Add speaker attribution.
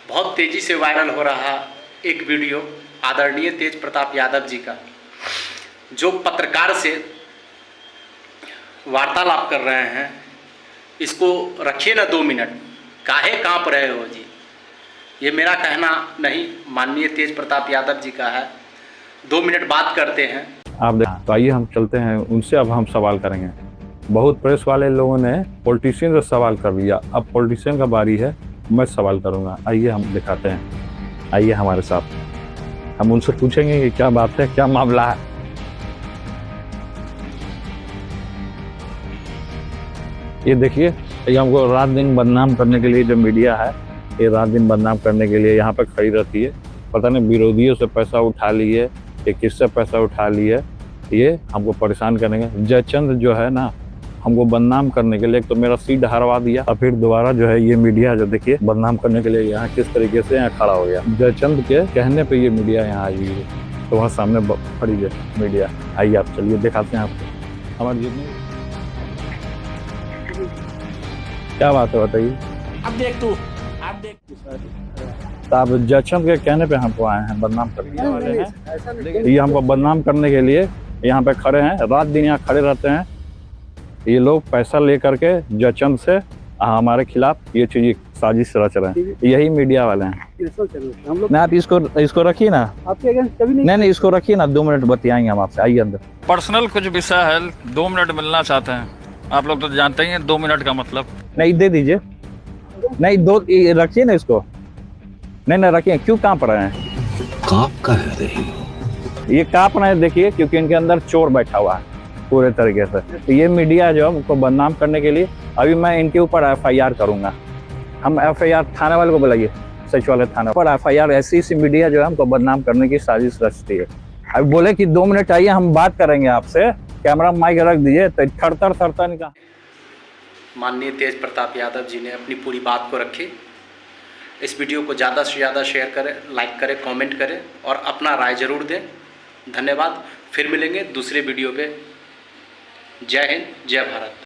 Speaker 1: बहुत तेज़ी से वायरल हो रहा एक वीडियो आदरणीय तेज प्रताप यादव जी का, जो पत्रकार से वार्तालाप कर रहे हैं। इसको रखिए ना 2 मिनट, काहे काँप रहे हो जी। ये मेरा कहना नहीं, माननीय तेज प्रताप यादव जी का है। 2 मिनट बात करते हैं।
Speaker 2: आप तो आइए हम चलते हैं उनसे, अब हम सवाल करेंगे। बहुत प्रेस वाले लोगों ने पॉलिटिशियन से सवाल कर लिया, अब पॉलिटिशियन का बारी है, मैं सवाल करूंगा। आइए हम दिखाते हैं, आइए हमारे साथ, हम उनसे पूछेंगे कि क्या बात है, क्या मामला है। ये देखिए, ये हमको रात दिन बदनाम करने के लिए जो मीडिया है, ये रात दिन बदनाम करने के लिए यहाँ पे खड़ी रहती है। पता नहीं विरोधियों से पैसा उठा लिए, ये किससे पैसा उठा लिए, ये हमको परेशान करेंगे। जयचंद जो है ना, हमको बदनाम करने के लिए, एक तो मेरा सीट हरवा दिया और फिर दोबारा जो है ये मीडिया जो देखिए बदनाम करने के लिए यहाँ किस तरीके से यहाँ खड़ा हो गया। जयचंद के कहने पे ये मीडिया यहाँ आई हुई है, तो वहाँ सामने खड़ी है मीडिया। आइए आप चलिए दिखाते हैं आपको हमारी जितनी। क्या बात है बताइए।
Speaker 1: अब देख तू, आप देख।
Speaker 2: तो आप जयचंद के कहने पे हमको आए हैं, बदनाम करने वाले हैं। ये हमको बदनाम करने के लिए यहाँ पे खड़े हैं, रात दिन यहाँ खड़े रहते हैं। ये लोग पैसा ले करके जयचंद से हमारे खिलाफ ये चीज साजिश रच रहे हैं, यही मीडिया वाले हैं।
Speaker 3: हम लोग
Speaker 2: ना आप इसको रखिए ना,
Speaker 3: आपके अगेंस्ट कभी
Speaker 2: नहीं इसको रखिए ना, 2 मिनट बतियाएंगे हम आपसे। आइए अंदर।
Speaker 4: पर्सनल कुछ विषय है, 2 मिनट मिलना चाहते हैं। आप लोग तो जानते ही हैं 2 मिनट का मतलब।
Speaker 2: नहीं दे दीजिए, नहीं दो रखिए ना इसको, नहीं रखिए। क्यों कांप रहे हैं?
Speaker 5: कांप कर रही हो?
Speaker 2: ये कांप रहे हैं देखिए, क्योंकि इनके अंदर चोर बैठा हुआ है पूरे तरीके से। तो ये मीडिया जो है उनको बदनाम करने के लिए, अभी मैं इनके ऊपर FIR करूंगा। हम FIR थाने वाले को बुलाइए, सच वाले थाने पर FIR। ऐसी मीडिया जो है हमको बदनाम करने की साजिश रचती है। अभी बोले कि 2 मिनट आइए हम बात करेंगे आपसे, कैमरा माइक रख दीजिए, तो थरथर निकाल।
Speaker 1: माननीय तेज प्रताप यादव जी ने अपनी पूरी बात को रखी। इस वीडियो को ज़्यादा से ज़्यादा शेयर करें, लाइक करें, कमेंट करें और अपना राय ज़रूर दें। धन्यवाद। फिर मिलेंगे दूसरे वीडियो पे। जय हिंद, जय भारत।